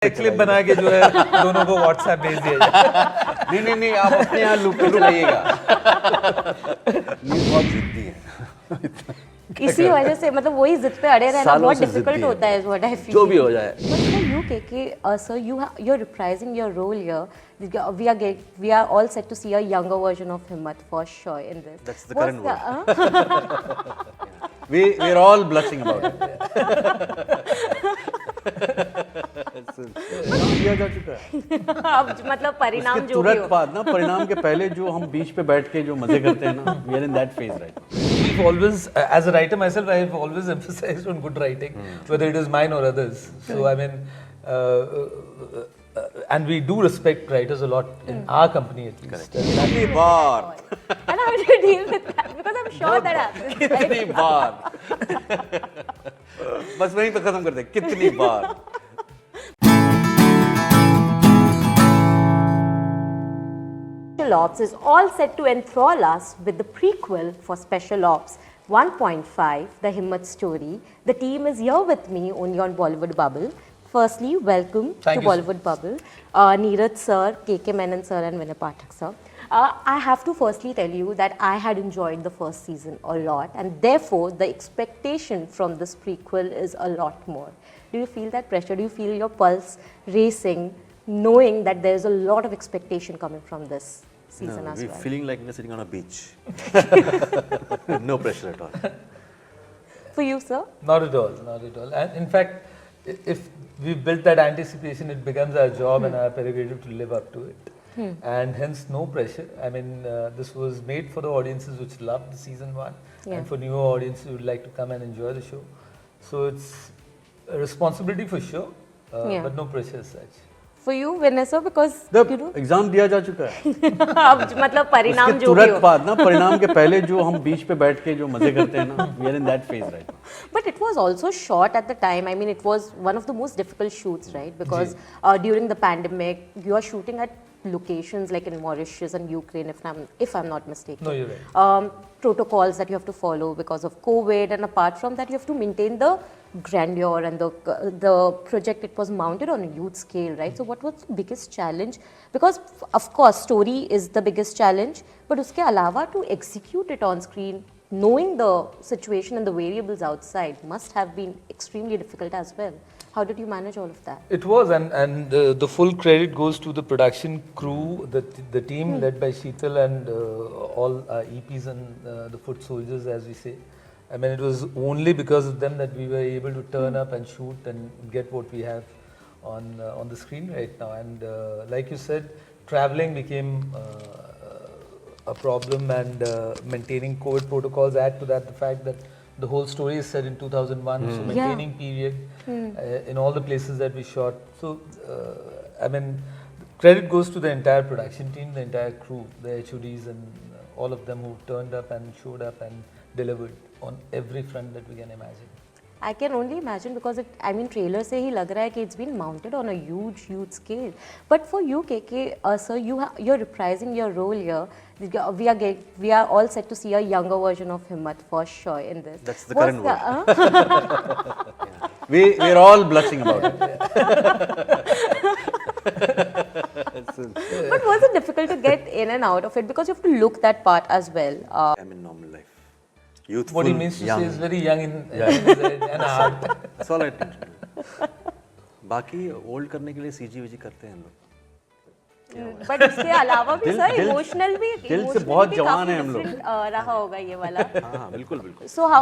Clip बना के जो है दोनों को व्हाट्सएप भेज दिया जाए। नहीं नहीं नहीं, आप अपने यहाँ लुक पे रहिएगा। न्यूज़ बहुत जिद्दी है। इसी वजह से मतलब वही जिद पे अड़े रहना सालों बहुत से डिफिकल्ट जिद्दी होता है। है व्हाट आई फील जो भी हो जाए। But for you, KK, sir, you're reprising your role here. We are all set to see a younger version of Himmat for sure in this. That's the What's current word. We're all blushing about it. किया जा चुका है। अब मतलब परिणाम उसके जो भी तुरंत हो। बाद ना, परिणाम के पहले जो हम बीच पे बैठ के जो मजे करते हैं ना, we are in that phase right now. We've always, as a writer myself, I've always emphasized on good writing, whether it is mine or others. So I mean, and we do respect writers a lot in our company at least. कितनी बार, And how do you deal with that? Because I'm sure that happens. कितनी बार, बस वहीं पे खत्म करते हैं, कितनी बार। Special Ops is all set to enthrall us with the prequel for Special Ops 1.5, The Himmat Story. The team is here with me only on Bollywood Bubble. Firstly, welcome Thank to you, Bollywood Bubble. Neeraj sir, KK Menon sir and Vinay Pathak sir. I have to firstly tell you that I had enjoyed the first season a lot and therefore the expectation from this prequel is a lot more. Do you feel that pressure? Do you feel your pulse racing knowing that there is a lot of expectation coming from this season as We're well? feeling like we're sitting on a beach. No pressure at all. For you, sir? Not at all, not at all. And in fact, if we built that anticipation, it becomes our job and our prerogative to live up to it. And hence, no pressure. I mean, this was made for the audiences which loved season one, and for newer audiences who would like to come and enjoy the show. So it's a responsibility for sure, but no pressure as such. For you, Vanessa, because you know, exam दिया जा चुका है। अब मतलब परिणाम उसके जो भी तुरंत हो. बाद ना, परिणाम के पहले जो हम बीच पे बैठ के जो मजे करते हैं ना, we are in that phase right now. But it was also short at the time. I mean, it was one of the most difficult shoots, right? Because during the pandemic, you are shooting at locations like in Mauritius and Ukraine, if I'm not mistaken. No, you're right. Protocols that you have to follow because of COVID, and apart from that, you have to maintain the grandeur and the project. It was mounted on a huge scale, right? So, what was the biggest challenge? Because of course, story is the biggest challenge, but uske alawa to execute it on screen, knowing the situation and the variables outside, must have been extremely difficult as well. How did you manage all of that? It was, and the full credit goes to the production crew, the team led by Sheetal and all our EPs and the foot soldiers, as we say. I mean, it was only because of them that we were able to turn up and shoot and get what we have on the screen right now. And like you said, traveling became a problem, and maintaining COVID protocols. Add to that the fact that the whole story is set in 2001, so maintaining period in all the places that we shot. So, I mean, credit goes to the entire production team, the entire crew, the HODs, and all of them who turned up and showed up and delivered on every front that we can imagine. I can only imagine because I mean, trailer se hi lag raha hai ki it's been mounted on a huge scale. But for you, KK, sir, you're reprising your role here. We are all set to see a younger version of Himmat for sure in this. That's the current word. We're all blushing about it. But was it difficult to get in and out of it because you have to look that part as well? I'm in normal life. Youthful, What he means to young. say is very young in heart. That's all I think. बाकी old करने के लिए CG V G करते हैं हम लोग। But उसके अलावा भी सर इमोशनल भी दिल से बहुत जवान हैं हम लोग। रहा होगा ये वाला. हाँ बिल्कुल बिल्कुल। So how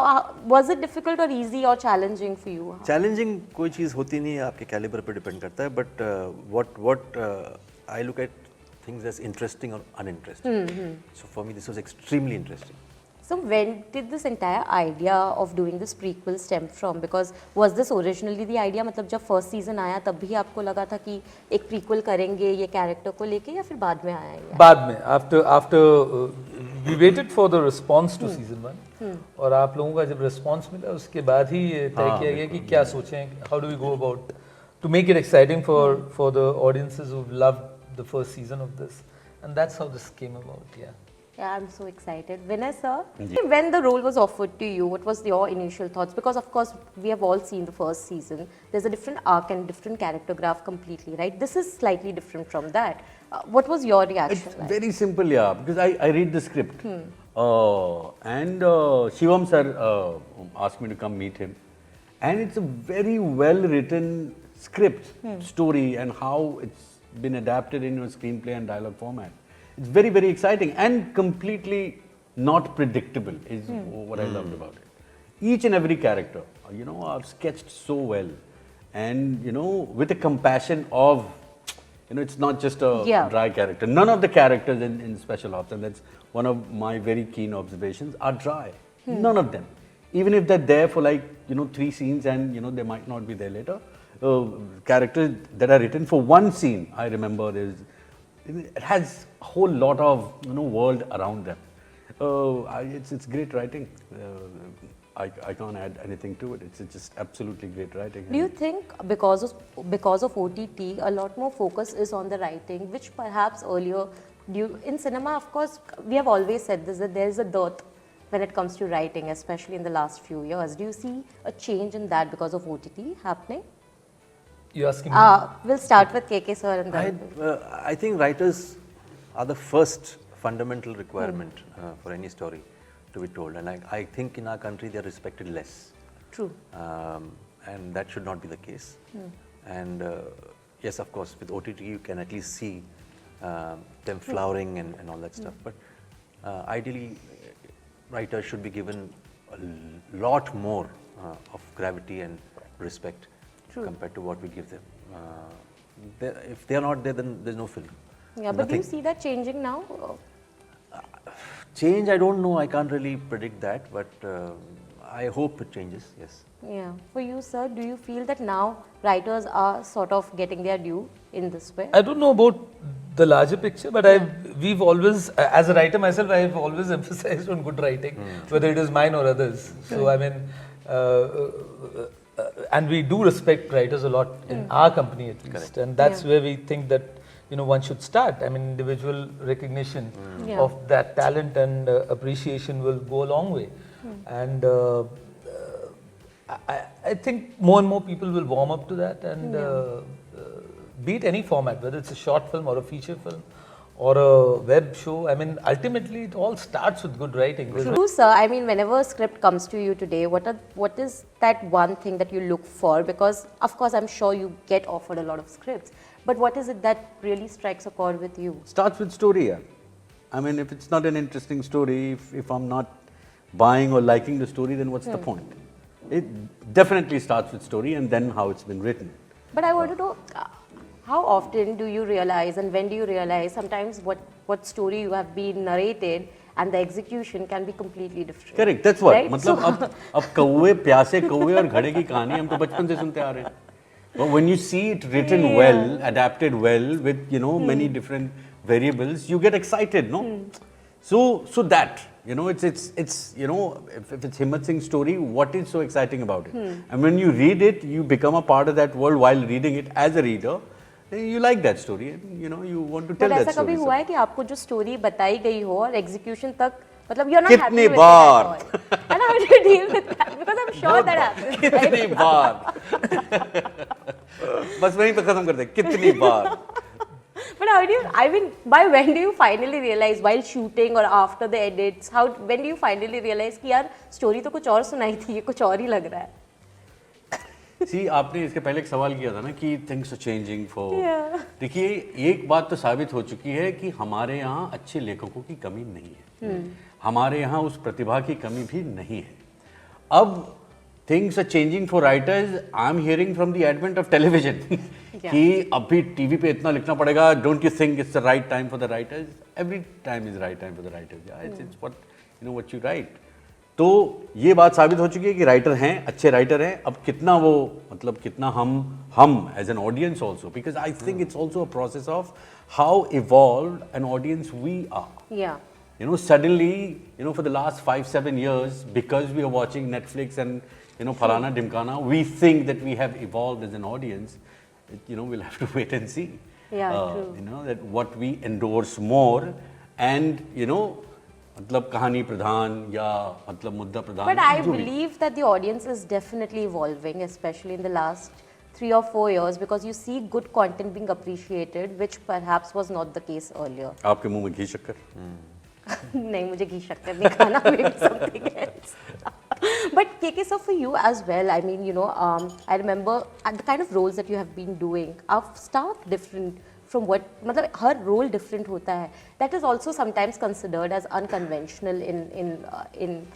was it difficult or easy or challenging for you? Challenging कोई चीज़ होती नहीं है, आपके कैलिबर पे डिपेंड करता है, but what I look at things as interesting or uninteresting. So for me this was extremely interesting. So when did this entire idea of doing this prequel stem from? Because was this originally the idea? मतलब जब first season आया तब भी आपको लगा था कि एक prequel करेंगे ये character को लेके, या फिर बाद में आया ये? बाद में, after we waited for the response to season 1, और आप लोगों का जब response मिला उसके बाद ही ये तय किया गया कि क्या सोचें, how do we go about to make it exciting for the audiences who loved the first season of this, and that's how this came about. Yeah. Yeah, I'm so excited. Vinay sir, when the role was offered to you, what was your initial thoughts? Because of course we have all seen the first season. There's a different arc and different character graph completely, right? This is slightly different from that. What was your reaction It's like? very simple, yeah, because I read the script. And Shivam sir asked me to come meet him. And it's a very well written script, story, and how it's been adapted in your screenplay and dialogue format. It's very, very exciting and completely not predictable, is what I loved about it. Each and every character, are sketched so well. And, with a compassion of, it's not just a Yeah. dry character. None of the characters in Special Ops, and that's one of my very keen observations, are dry. None of them. Even if they're there for 3 scenes and, they might not be there later. Characters that are written for one scene, I remember, it has a whole lot of, world around them. It's great writing. I can't add anything to it. It's just absolutely great writing. Do you think because of OTT, a lot more focus is on the writing, which perhaps earlier, in cinema, of course, we have always said this, that there is a dearth when it comes to writing, especially in the last few years. Do you see a change in that because of OTT happening? You're asking me? We'll start with KK sir and then. I think writers are the first fundamental requirement for any story to be told, and I think in our country they are respected less. True. And that should not be the case. And yes, of course, with OTT you can at least see them flowering and all that stuff. But ideally, writers should be given a lot more of gravity and respect compared to what we give them. If they are not there, then there's no film. Yeah, but do you see that changing now? Change, I don't know. I can't really predict that, but I hope it changes. Yes. Yeah. For you, sir, do you feel that now writers are sort of getting their due in this way? I don't know about the larger picture, but we've always, as a writer myself, I've always emphasized on good writing, whether it is mine or others. So I mean, and we do respect writers a lot in our company at least, and that's where we think that one should start. I mean, individual recognition of that talent and appreciation will go a long way, and I think more and more people will warm up to that, and be it any format, whether it's a short film or a feature film or a web show. I mean, ultimately it all starts with good writing. True, sir. I mean, whenever a script comes to you today, what is that one thing that you look for? Because, of course, I'm sure you get offered a lot of scripts. But what is it that really strikes a chord with you? Starts with story, yeah. I mean, if it's not an interesting story, if I'm not buying or liking the story, then what's the point? It definitely starts with story and then how it's been written. But I want to know, how often do you realize and when do you realize sometimes what story you have been narrated and the execution can be completely different? Correct, that's what. Right? मतलब अब कौवे प्यासे कौवे और घड़े की कहानी हम तो बचपन से सुनते आ रहे हैं. But when you see it written well, adapted well with many different variables, you get excited, no? So that it's if it's Himmat Singh's story, what is so exciting about it? And when you read it, you become a part of that world while reading it as a reader. You like that story, and you want to tell But that ऐसा story. कभी हुआ है कि आपको जो story बताई गई हो और एग्जीक्यूशन तक मतलब you're not happy कितनी with it bar? at all. And how do you deal with that? Because I'm sure that happens. कितनी बार? बस वहीं पे खत्म कर दे. कितनी बार? But how do you, I mean, by when do you finally realize while shooting or after the edits, when do you finally realize कि यार story तो कुछ और सुनाई थी, ये कुछ और ही लग रहा है? See, आपने इसके पहले एक सवाल किया था ना कि things are changing for. देखिए, एक बात तो साबित हो चुकी है कि हमारे यहाँ अच्छे लेखकों की कमी नहीं है. हमारे यहाँ उस प्रतिभा की कमी भी नहीं है. अब things are changing for writers. I'm hearing from the advent of television कि अभी टीवी पे इतना लिखना पड़ेगा. Don't you think it's the right time for the writers? Every time is the right time for the writers. Yeah, it's what you write. तो ये बात साबित हो चुकी है कि राइटर हैं, अच्छे राइटर हैं. अब कितना वो मतलब कितना हम as an audience also, because I think it's also a process of how evolved an audience we are. Yeah. Suddenly, for the last 5-7 years, because we are watching Netflix and Phalana Dimkana, we think that we have evolved as an audience. We'll have to wait and see. Yeah, true. That what we endorse more, and मतलब कहानी प्रधान या मतलब मुद्दा प्रधान, But I जो भी। believe that the audience is definitely evolving, especially in the last 3 or 4 years, because you see good content being appreciated, which perhaps was not the case earlier. आपके मुंह में घी शक्कर। नहीं, मुझे घी शक्कर नहीं खाना, maybe something else. But KK sir, for you as well, I mean, I remember the kind of roles that you have been doing are stark different from what, मतलब हर role different होता है. That is also sometimes considered as unconventional in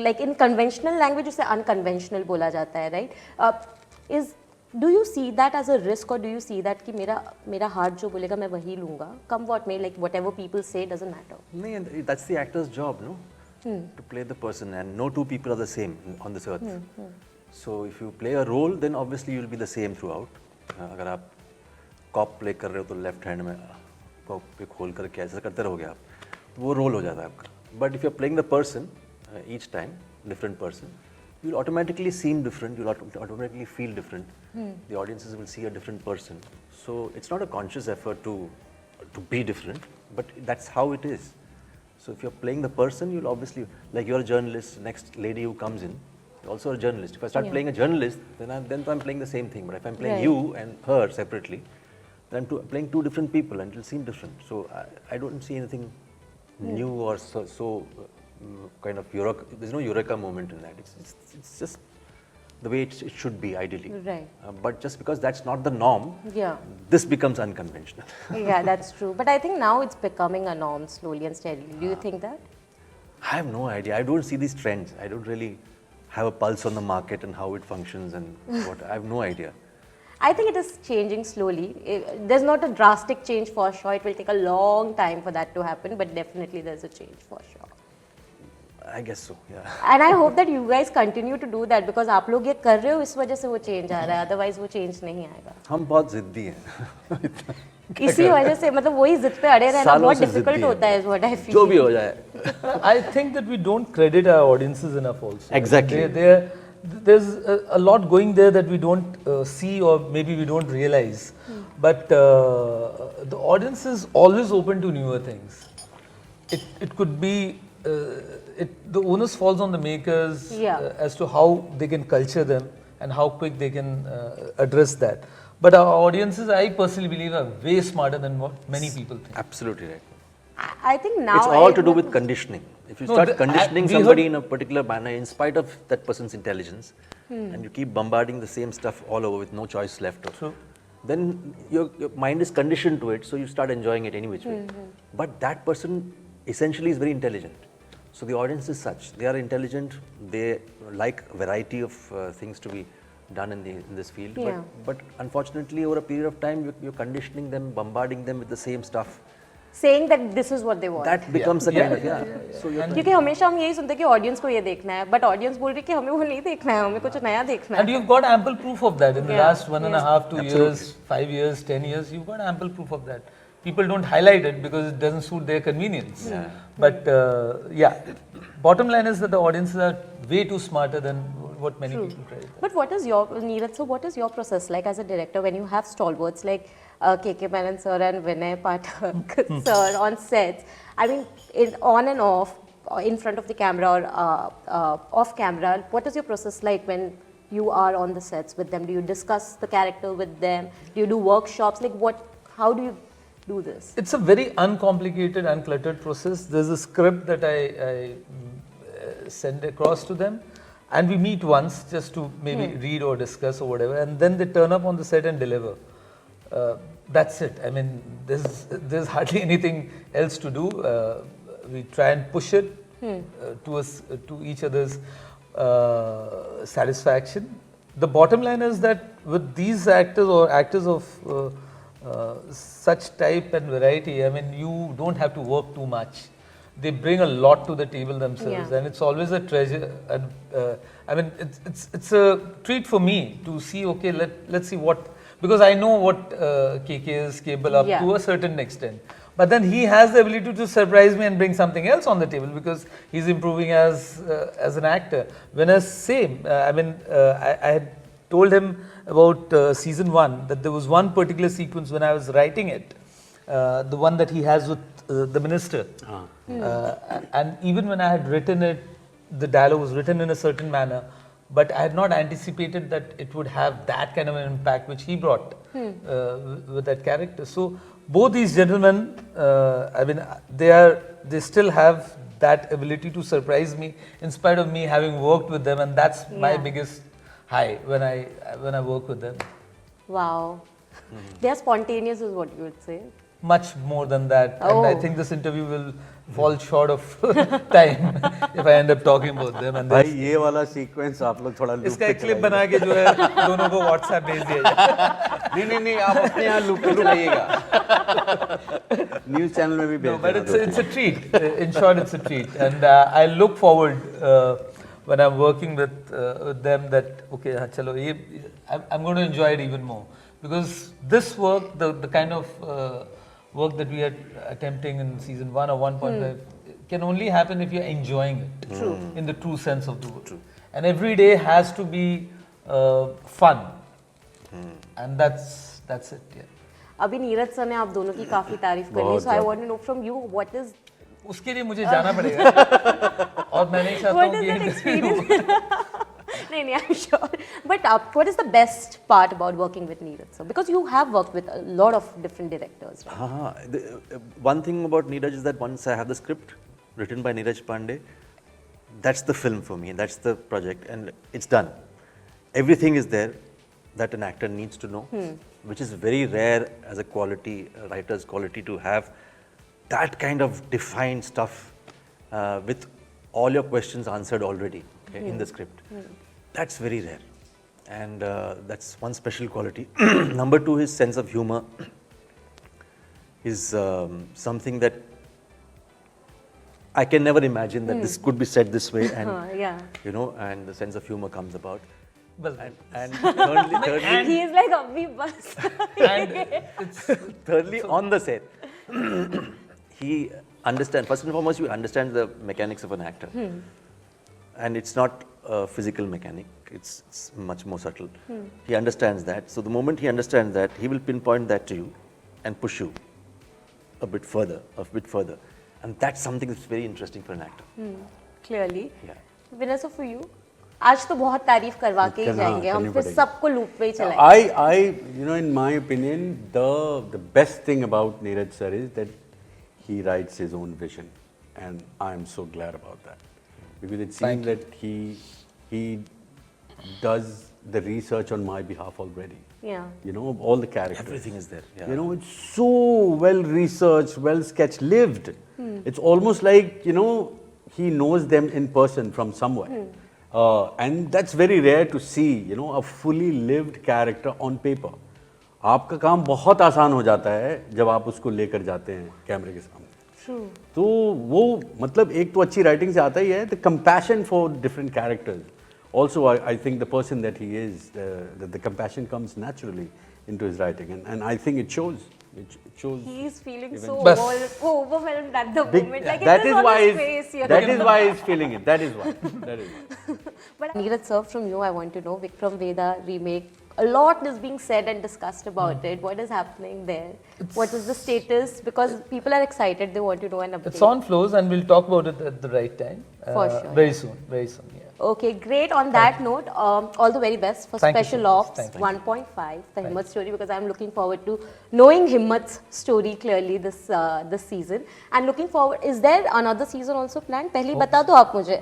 like in conventional language उसे unconventional बोला जाता है, right? Do you see that as a risk, or do you see that कि मेरा heart जो बोलेगा मैं वही लूँगा, come what may, like whatever people say doesn't matter. No, and that's the actor's job, no? To play the person, and no two people are the same on this earth. So if you play a role, then obviously you'll be the same throughout. अगर आप corp play कर रहे हो तो left hand में corp पे खोल करके ऐसा करते रहोगे आप, तो वो रोल हो जाता है आपका. But if you are playing the person each time different person, you'll automatically seem different, you'll automatically feel different. The audiences will see a different person. So it's not a conscious effort to be different, but that's how it is. So if you're playing the person, you'll obviously, like you're a journalist, next lady who comes in, you're also a journalist. If I start playing a journalist, then I'm playing the same thing. But if I'm playing Right. you and her separately, then I'm playing two different people and it'll seem different. So I don't see anything new or so kind of there's no eureka moment in that. It's just the way it should be ideally. Right. But just because that's not the norm, Yeah. this becomes unconventional. Yeah, that's true. But I think now it's becoming a norm slowly and steadily. Do you think that? I have no idea. I don't see these trends. I don't really have a pulse on the market and how it functions and what. I have no idea. I think it is changing slowly. There's not a drastic change for sure. It will take a long time for that to happen, but definitely there's a change for sure. I guess so, yeah. And I hope that you guys continue to do that, because आप लोग ये कर रहे हो, इस वजह से वो change आ रहा है, otherwise वो change नहीं आएगा. हम बहुत जिद्दी हैं. इसी वजह से मतलब वही जिद पे अड़े रहना सालों बहुत से difficult जिद्दी हैं. होता है, is what I feel. जो भी हो जाए. I think that we don't credit our audiences enough also. Exactly. There's a lot going there that we don't see, or maybe we don't realize. But the audience is always open to newer things. It could be, the onus falls on the makers as to how they can culture them and how quick they can address that. But our audiences, I personally believe, are way smarter than what many people think. Absolutely right. I think now It's all to do with conditioning. If you No, start the- conditioning we somebody heard- in a particular manner, in spite of that person's intelligence, and you keep bombarding the same stuff all over with no choice left, True. then your mind is conditioned to it, so you start enjoying it any which way. But that person essentially is very intelligent. So the audience is such. They are intelligent. They like variety of things to be done in this field. Yeah. But unfortunately, over a period of time, you're conditioning them, bombarding them with the same stuff. saying that this is what they want. That becomes a kind of So you're क्योंकि हमेशा हम यही सुनते हैं कि audience को ये देखना है, बट ऑडियंस बोल रही है कि हमें वो नहीं देखना है, हमें कुछ नया देखना And है. you've got ample proof of that in the Yeah, last 1.5, 2 years, 5 years, 10 years. You've got ample proof of that. People don't highlight it because it doesn't suit their convenience. But bottom line is that the audiences are way too smarter than what many people credit. But what is your, Neeraj, so what is your process like as a director when you have stalwarts like KK Menon sir and Vinay Pathak sir on sets? I mean, on and off, in front of the camera or off camera, what is your process like when you are on the sets with them? Do you discuss the character with them? Do you do workshops? Like how do you do this? It's a very uncomplicated, uncluttered process. There's a script that I send across to them, and we meet once just to maybe read or discuss or whatever, and then they turn up on the set and deliver. That's it. I mean, there's hardly anything else to do. We try and push it to each other's satisfaction. The bottom line is that with these actors or actors of such type and variety, I mean, you don't have to work too much. They bring a lot to the table themselves, and it's always a treasure. And I mean, it's a treat for me to see. Okay, let's see what, because I know what KK is capable of to a certain extent. But then he has the ability to surprise me and bring something else on the table because he's improving as an actor. When I same, I mean, I had told him about season 1 that there was one particular sequence when I was writing it. the one that he has with the minister. And even when I had written it, the dialogue was written in a certain manner, but I had not anticipated that it would have that kind of an impact which he brought with that character. So both these gentlemen, I mean, they still have that ability to surprise me in spite of me having worked with them, and that's my Yeah. biggest high when I work with them. Wow. They are spontaneous, is what you would say. Much more than that, and I Oh. think this interview will fall short of time if I end up talking about them. And भाई ये वाला sequence आप लोग थोड़ा loop इसका पे एक clip बना के जो है दोनों को व्हाट्सएप भेज दिया जाए. नहीं आप अपने यहाँ लूप पे चलाइएगा न्यूज़ चैनल में भी No, भेज but देना it's a treat. In short, it's a treat, and I look forward when I'm working with them that okay, हाँ, चलो ये I'm going to enjoy it even more because this work, the kind of work that we are attempting in season 1 or 1.5 can only happen if you're enjoying it. True. In the true sense of the word. And every day has to be fun, and that's it. Yeah. अभी Neeraj sir ने आप दोनों की काफी तारीफ कर ली, so I want to know from you what is उसके लिए मुझे जाना पड़ेगा और मैं नहीं चाहता what हूँ is that कि experience? नहीं, I'm sure. But what is the best part about working with Neeraj sir? Because you have worked with a lot of different directors, right? One thing about Neeraj is that once I have the script written by Neeraj Pandey, that's the film for me, that's the project, and it's done. Everything is there that an actor needs to know, which is very rare as a quality, a writer's quality, to have that kind of defined stuff with all your questions answered already in the script. That's very rare, and that's one special quality. Number two, his sense of humor is something that I can never imagine that this could be said this way, and Yeah. you know, and the sense of humor comes about. Bas- And thirdly, He is like abhi bas. and it's thirdly, on the set, he understands. First and foremost, you understand the mechanics of an actor, and it's not a physical mechanic. It's much more subtle. He understands that. So the moment he understands that, he will pinpoint that to you, and push you a bit further, and that's something that's very interesting for an actor. Clearly. Yeah. Vanessa, for you? आज तो बहुत तारीफ करवा के ही जाएंगे हम, फिर सबको लूप पे ही चलाएंगे. I in my opinion, the best thing about Neeraj sir is that he writes his own vision, and I'm so glad about that, because it seems that he does the research on my behalf already. Yeah. You know, of all the characters. Everything is there. Yeah. You know, it's so well researched, well sketched, lived. It's almost like, you know, he knows them in person from somewhere. And that's very rare to see, you know, a fully lived character on paper. आपका काम बहुत आसान हो जाता है जब आप उसको लेकर जाते हैं कैमरे के सामने. True. तो वो मतलब एक तो अच्छी राइटिंग से आता ही है, the compassion for different characters. Also, I think the person that he is, the compassion comes naturally into his writing, and I think it shows. It shows. He is feeling even- so Bas. overwhelmed at the Big- moment. Like that it is is on why his he's- face, you that know. is why he's feeling it. That is why. That is why. But Neeraj sir, from you, I want to know, Vikram Vedha remake. A lot is being said and discussed about it. What is happening there? What is the status? Because people are excited. They want to know an update. It's on flows, and we'll talk about it at the right time. For sure, Very soon. Very soon. Yeah. Okay, great. On that note, all the very best for Thank you Special so much. Ops Thank you. 1.5, the Himmat story, because I'm looking forward to knowing Himmat's story clearly this season. And looking forward, is there another season also planned? पहले बता दो आप मुझे.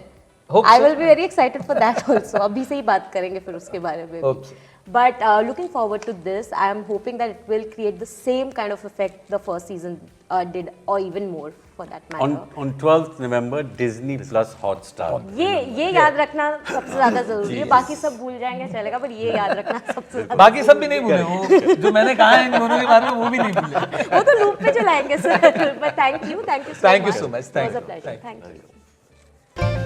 Hope I so. will be very excited for that also. अभी से ही बात करेंगे फिर उसके बारे में Hope भी. so. But looking forward to this, I am hoping that it will create the same kind of effect the first season did, or even more for that matter. On 12th November, Disney Plus Hotstar. ये याद रखना सबसे ज्यादा जरूरी है. बाकी सब भूल जाएंगे चलेगा, पर ये याद रखना सबसे ज्यादा. बाकी सब भी नहीं भूले, वो जो मैंने कहा है इन दोनों के बारे में वो भी नहीं भूले. वो तो लूप पे चलाएंगे sir. But thank you so much. Thank you so much. It Thank was a you. pleasure. Thank you. Thank you.